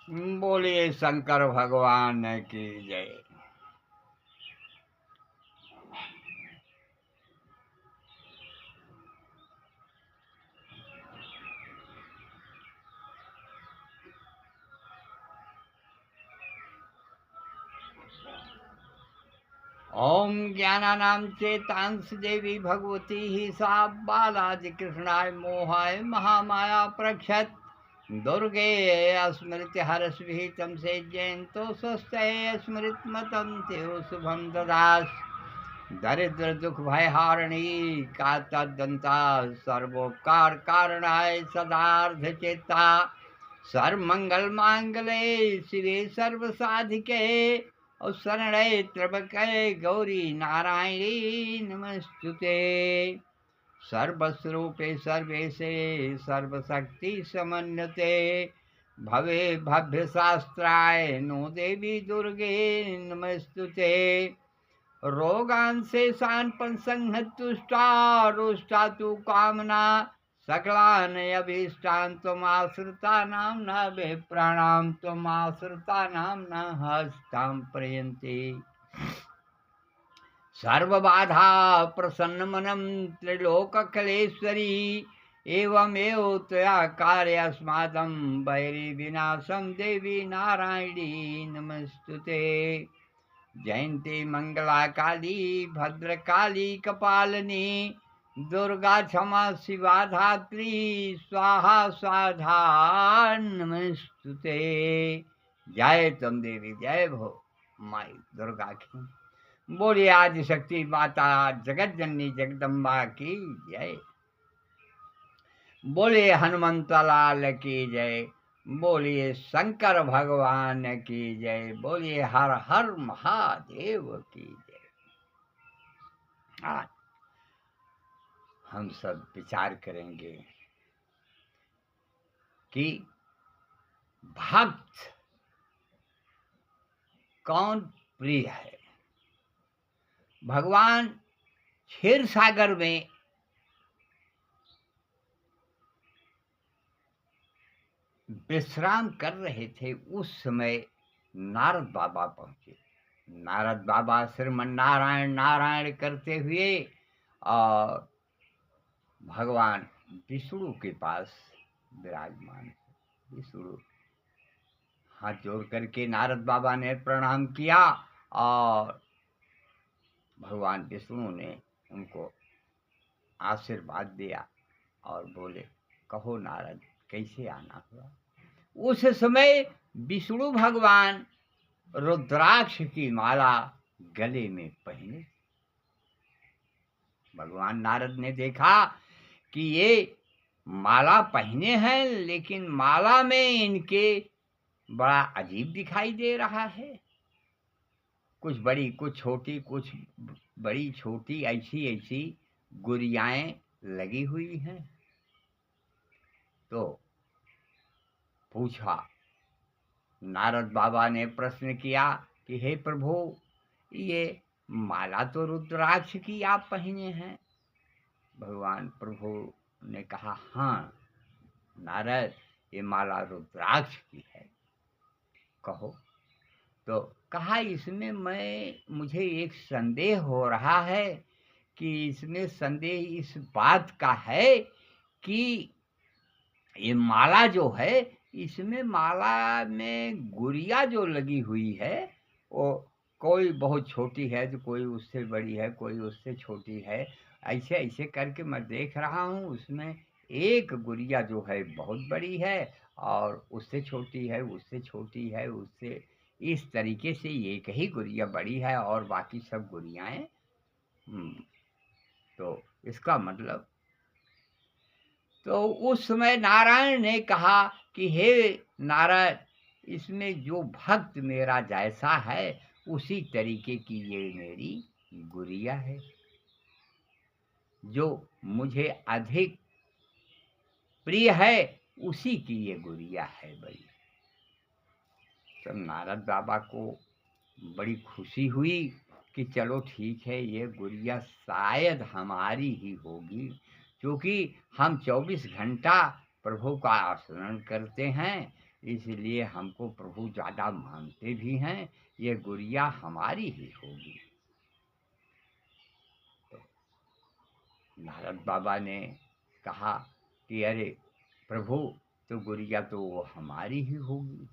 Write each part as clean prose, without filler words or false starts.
बोलिए शंकर भगवान की जय। ओम ज्ञानानाम चेतांस देवी भगवती ही सा बालाज कृष्णाय मोहाय महामाया प्रक्षत दुर्गे स्मृति हरस्विहितं से जयंतो स्वस्ते स्मृत मतम त्यो शुभम ददास दरिद्र दुख भय हारिणी का तदंता सर्वोपकार कारणाय सदार्थ चेता सर्वमंगल मांगले शिवे सर्व साधिके और शरणे त्र्यंबके गौरी नारायणी नमस्तुते सर्वस्वरूपे सर्वेशे सर्वशक्ति समन्विते भवे भव्य शास्त्राय नो देवी दुर्गे नमस्तुते रोगान से शान पंसंहतुष्टा रुष्टा तु कामना सकलान अभीष्टान त्वमाश्रिता नाम न वे प्राणाम त्वमाश्रिता नाम न हस्ताम प्रयन्ति सर्वबाधा प्रसन्न मनम त्रिलोक कलेश्वरी एवमेव त्वया कार्य अस्मादं वैरी विनाशम देवी नारायणी नमस्तुते जयंती मंगला काली भद्रकाली कपालिनी दुर्गा क्षमा शिवा धात्री स्वाहा स्वाधा नमस्तुते। जय तुम देवी जय भो माई दुर्गा की। बोलिए आदि शक्ति माता जगत जननी जगदम्बा की जय। बोलिए हनुमंत लाल की जय। बोलिए शंकर भगवान की जय। बोलिए हर हर महादेव की जय। आज हम सब विचार करेंगे कि भक्त कौन प्रिय है। भगवान क्षीर सागर में विश्राम कर रहे थे, उस समय नारद बाबा पहुंचे। नारद बाबा श्रीमन नारायण नारायण करते हुए और भगवान विष्णु के पास विराजमान। विष्णु हाथ जोड़ करके नारद बाबा ने प्रणाम किया और भगवान विष्णु ने उनको आशीर्वाद दिया और बोले, कहो नारद कैसे आना हुआ। उस समय विष्णु भगवान रुद्राक्ष की माला गले में पहने। भगवान नारद ने देखा कि ये माला पहने हैं, लेकिन माला में इनके बड़ा अजीब दिखाई दे रहा है। कुछ बड़ी कुछ छोटी, कुछ बड़ी छोटी ऐसी ऐसी गुड़ियाएं लगी हुई हैं। तो पूछा, नारद बाबा ने प्रश्न किया कि हे प्रभु, ये माला तो रुद्राक्ष की आप पहने हैं। भगवान प्रभु ने कहा, हाँ नारद, ये माला रुद्राक्ष की है। कहो। तो कहा, इसमें मुझे एक संदेह हो रहा है कि इसमें संदेह इस बात का है कि ये माला जो है, इसमें माला में गुड़िया जो लगी हुई है वो कोई बहुत छोटी है तो कोई उससे बड़ी है, कोई उससे छोटी है। ऐसे ऐसे करके मैं देख रहा हूँ, उसमें एक गुड़िया जो है बहुत बड़ी है और उससे छोटी है, उससे छोटी है, उससे इस तरीके से एक ही गुड़िया बड़ी है और बाकी सब गुड़ियाएँ। तो इसका मतलब, तो उस समय नारायण ने कहा कि हे नारद, इसमें जो भक्त मेरा जैसा है उसी तरीके की ये मेरी गुड़िया है। जो मुझे अधिक प्रिय है उसी की ये गुड़िया है बड़ी। तब नारद बाबा को बड़ी खुशी हुई कि चलो ठीक है, ये गुड़िया शायद हमारी ही होगी, क्योंकि हम 24 घंटा प्रभु का स्मरण करते हैं। इसलिए हमको प्रभु ज़्यादा मानते भी हैं, ये गुड़िया हमारी ही होगी। तो नारद बाबा ने कहा कि अरे प्रभु, तो गुड़िया तो वो हमारी ही होगी।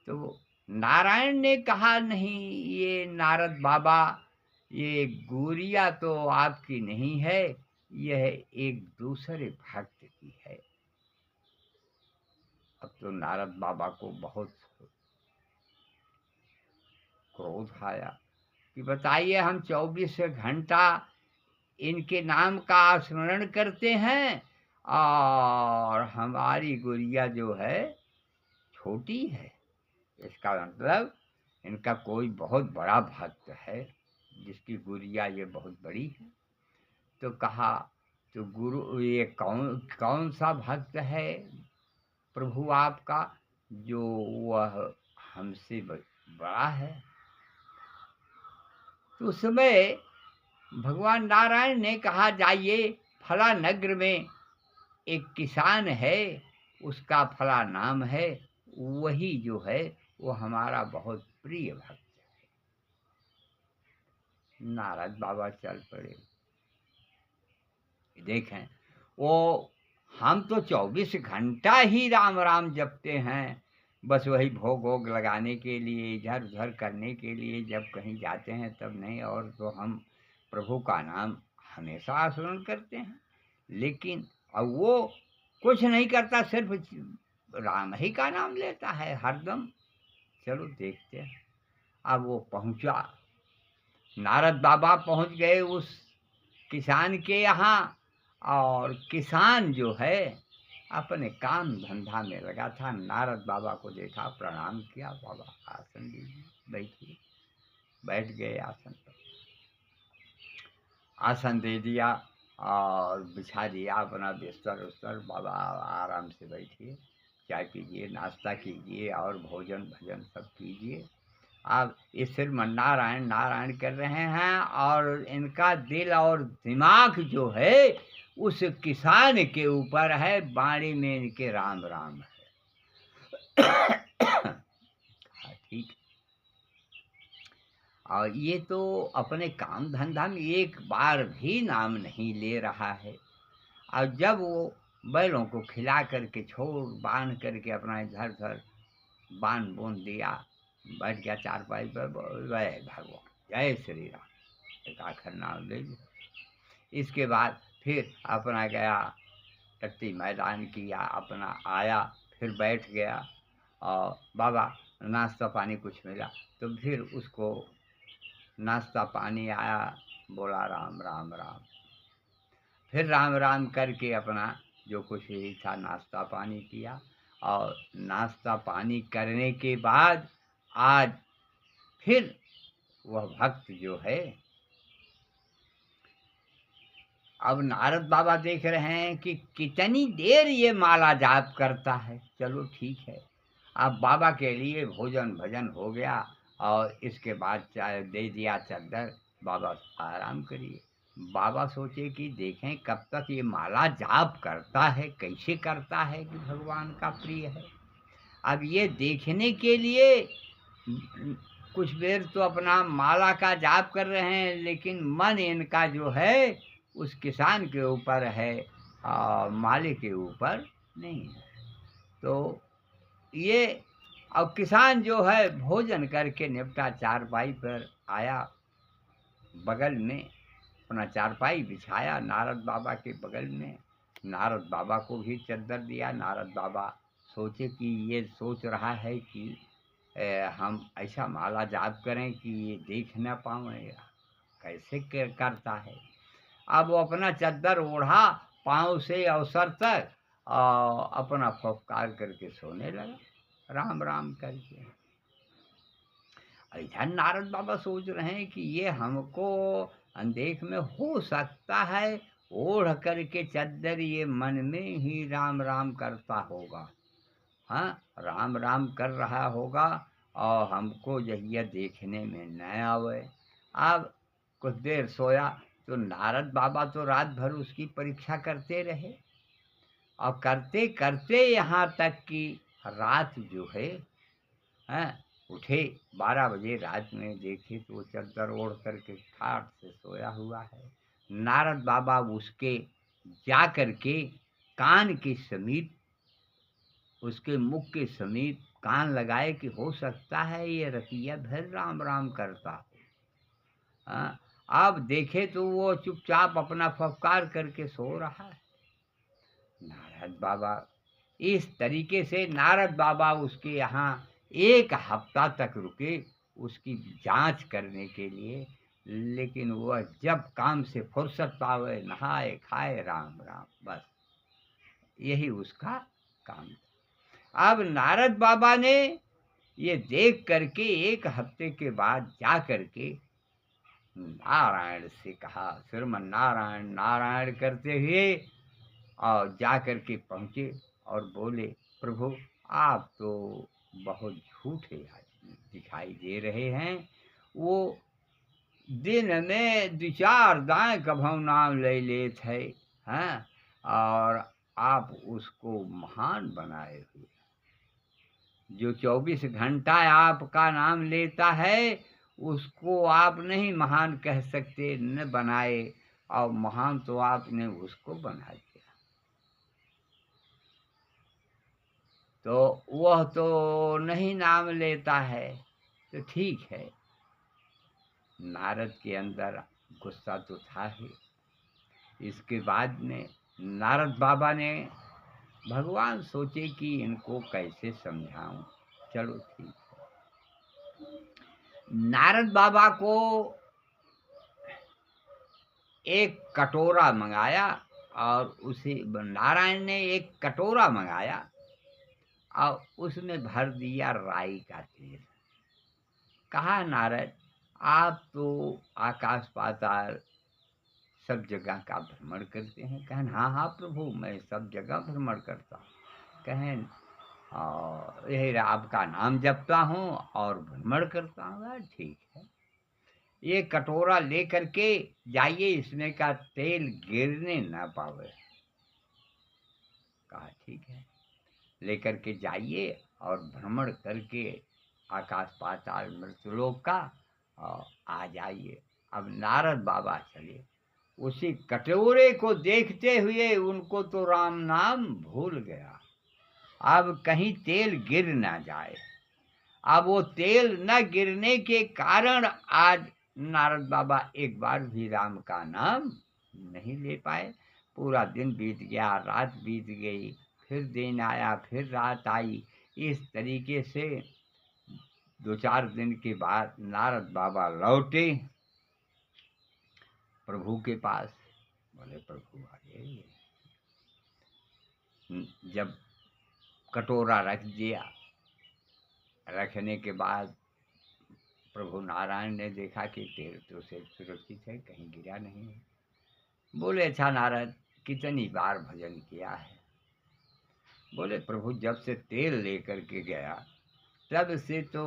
तो नारायण ने कहा नहीं, ये नारद बाबा, ये गुड़िया तो आपकी नहीं है, यह एक दूसरे भक्त की है। अब तो नारद बाबा को बहुत क्रोध आया कि बताइए, हम 24 घंटा इनके नाम का स्मरण करते हैं और हमारी गुड़िया जो है छोटी है। इसका मतलब इनका कोई बहुत बड़ा भक्त है जिसकी गुड़िया ये बहुत बड़ी है। तो कहा, तो गुरु, ये कौन कौन सा भक्त है प्रभु आपका जो वह हमसे बड़ा है? तो उस समय भगवान नारायण ने कहा, जाइए फला नगर में एक किसान है, उसका फला नाम है, वही जो है वो हमारा बहुत प्रिय भक्त है। नारद बाबा चल पड़े। देखें, वो हम तो 24 घंटा ही राम राम जपते हैं, बस वही भोग वोग लगाने के लिए, इधर उधर करने के लिए जब कहीं जाते हैं तब नहीं, और तो हम प्रभु का नाम हमेशा स्मरण करते हैं। लेकिन अब वो कुछ नहीं करता, सिर्फ राम ही का नाम लेता है हरदम। चलो देखते हैं। अब वो पहुंचा, नारद बाबा पहुंच गए उस किसान के यहाँ, और किसान जो है अपने काम धंधा में लगा था। नारद बाबा को देखा, प्रणाम किया, बाबा आसन लीजिए, बैठिए। बैठ गए आसन पर, आसन दे दिया और बिछा दिया अपना बिस्तर उस्तर। बाबा आराम से बैठिए, चाय पीजिए, नाश्ता कीजिए और भोजन भजन सब कीजिए। अब ये सिर्फ नारायण नारायण कर रहे हैं और इनका दिल और दिमाग जो है उस किसान के ऊपर है, वाणी में इनके राम राम है। ठीक। और ये तो अपने काम धंधा में एक बार भी नाम नहीं ले रहा है। और जब वो बैलों को खिला करके छोड़ बांध करके अपना इधर उधर बांध बूंद दिया, बैठ गया चारपाई पर, जय भगवान, जय श्री राम, एक आखिर नाम ले लिया। इसके बाद फिर अपना गया, टट्टी मैदान किया, अपना आया, फिर बैठ गया और बाबा नाश्ता पानी कुछ मिला तो फिर उसको नाश्ता पानी आया, बोला राम राम राम, फिर राम राम करके अपना जो कुछ ही था नाश्ता पानी किया। और नाश्ता पानी करने के बाद आज फिर वह भक्त जो है, अब नारद बाबा देख रहे हैं कि कितनी देर ये माला जाप करता है। चलो ठीक है, अब बाबा के लिए भोजन भजन हो गया और इसके बाद चाय दे दिया चादर, बाबा आराम करिए। बाबा सोचे कि देखें कब तक ये माला जाप करता है, कैसे करता है कि भगवान का प्रिय है। अब ये देखने के लिए कुछ देर तो अपना माला का जाप कर रहे हैं, लेकिन मन इनका जो है उस किसान के ऊपर है, माले के ऊपर नहीं है। तो ये अब किसान जो है भोजन करके निपटा, चारपाई पर आया, बगल में अपना चारपाई बिछाया नारद बाबा के बगल में। नारद बाबा को भी चद्दर दिया। नारद बाबा सोचे कि ये सोच रहा है कि हम ऐसा माला जाप करें कि ये देख न पाएँ, कैसे करता है। अब वो अपना चद्दर ओढ़ा पाँव से अवसर तक और अपना फुफकार करके सोने लगा, राम राम करके। इधर नारद बाबा सोच रहे हैं कि ये हमको अनदेख में हो सकता है, ओढ़ करके चद्दर ये मन में ही राम राम करता होगा, हाँ राम राम कर रहा होगा और हमको जहिया देखने में न आवे। अब कुछ देर सोया तो नारद बाबा तो रात भर उसकी परीक्षा करते रहे। और करते करते यहाँ तक कि रात जो है, हैं, उठे 12 बजे रात में, देखे तो वो चद्दर ओढ़ करके ठाठ से सोया हुआ है। नारद बाबा उसके जा करके कान के समीप, उसके मुख के समीप कान लगाए कि हो सकता है ये रतिया भर राम राम करता हो। हाँ, अब देखे तो वो चुपचाप अपना फफकार करके सो रहा है। नारद बाबा इस तरीके से नारद बाबा उसके यहाँ 1 हफ्ता तक रुके उसकी जांच करने के लिए। लेकिन वह जब काम से फुर्सत पावे, नहाए खाए राम राम, बस यही उसका काम था। अब नारद बाबा ने ये देख करके 1 हफ्ते के बाद जा करके नारायण से कहा, श्रीमन नारायण नारायण करते हुए, और जा करके पहुँचे और बोले, प्रभु आप तो बहुत झूठे दिखाई दे रहे हैं। वो दिन में 2-4 दाएँ कभौ नाम ले लेत है, हैं, और आप उसको महान बनाए हुए। जो 24 घंटा आपका नाम लेता है उसको आप नहीं महान कह सकते, न बनाए, और महान तो आपने उसको बना दिया। तो वह तो नहीं नाम लेता है। तो ठीक है, नारद के अंदर गुस्सा तो था ही। इसके बाद में नारद बाबा ने, भगवान सोचे कि इनको कैसे समझाऊं। चलो ठीक है, नारद बाबा को एक कटोरा मंगाया, और उसे नारायण ने एक कटोरा मंगाया और उसमें भर दिया राई का तेल। कहा, नारद आप तो आकाश पाताल सब जगह का भ्रमण करते हैं। कहें, हाँ हाँ प्रभु, मैं सब जगह भ्रमण करता हूँ। कहें, और यही आपका नाम जपता हूँ और भ्रमण करता हूँ। ठीक है, ये कटोरा ले करके जाइए, इसमें का तेल गिरने ना पावे। कहा ठीक है, लेकर के जाइए और भ्रमण करके आकाश पाताल मृत्युलोक का और आ जाइए। अब नारद बाबा चले, उसी कटोरे को देखते हुए उनको तो राम नाम भूल गया। अब कहीं तेल गिर ना जाए। अब वो तेल न गिरने के कारण आज नारद बाबा एक बार भी राम का नाम नहीं ले पाए। पूरा दिन बीत गया, रात बीत गई, फिर दिन आया, फिर रात आई। इस तरीके से 2-4 दिन के बाद नारद बाबा लौटे प्रभु के पास। बोले, प्रभु आइए। जब कटोरा रख दिया, रखने के बाद प्रभु नारायण ने देखा कि तेल तो से सुरक्षित है, कहीं गिरा नहीं है। बोले, अच्छा नारद, कितनी बार भजन किया है? बोले, प्रभु जब से तेल लेकर के गया तब से तो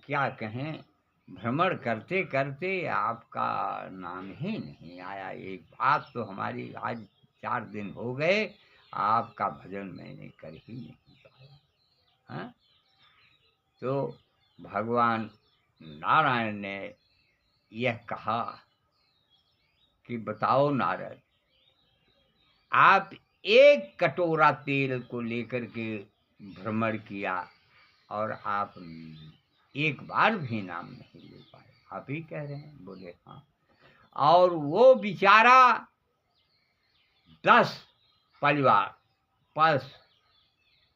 क्या कहें, भ्रमण करते करते आपका नाम ही नहीं आया। एक बात तो हमारी आज 4 दिन हो गए, आपका भजन मैंने कर ही नहीं पाया। हाँ? तो भगवान नारायण ने यह कहा कि बताओ नारद, आप एक कटोरा तेल को लेकर के भ्रमण किया और आप एक बार भी नाम नहीं ले पाए, आप ही कह रहे हैं? बोले हाँ। और वो बेचारा 10 परिवार, पस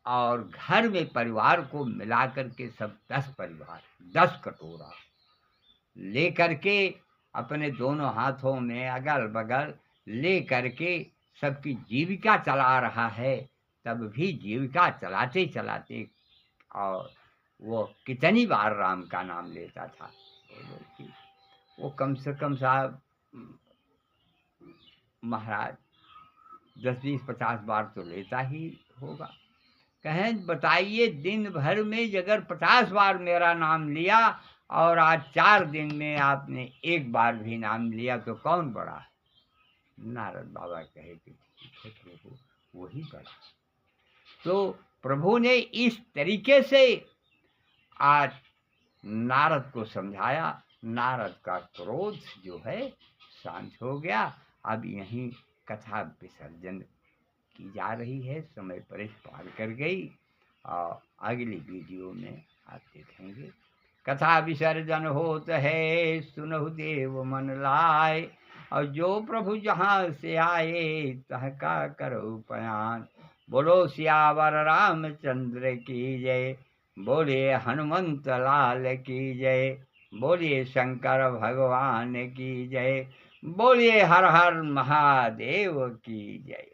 और घर में परिवार को मिलाकर के सब 10 परिवार 10 कटोरा ले करके अपने दोनों हाथों में अगल बगल ले करके सबकी जीविका चला रहा है। तब भी जीविका चलाते चलाते, और वो कितनी बार राम का नाम लेता था। वो कम से कम साहब महाराज 10-20-50 बार तो लेता ही होगा। कहें, बताइए, दिन भर में अगर 50 बार मेरा नाम लिया और आज 4 दिन में आपने एक बार भी नाम लिया तो कौन बड़ा है? नारद बाबा कहे कि ठीक है प्रभु, वही बड़ा। तो प्रभु ने इस तरीके से आज नारद को समझाया। नारद का क्रोध जो है शांत हो गया। अब यहीं कथा विसर्जन की जा रही है, समय पर पार कर गई और अगली वीडियो में आप देखेंगे। कथा विसर्जन होत है, सुनहु देव मन लाए, और जो प्रभु जहाँ से आए तह का करो पयान। बोलो सियावर रामचंद्र की जय, बोलिए हनुमंत लाल की जय, बोलिए शंकर भगवान की जय, बोलिए हर हर महादेव की जय।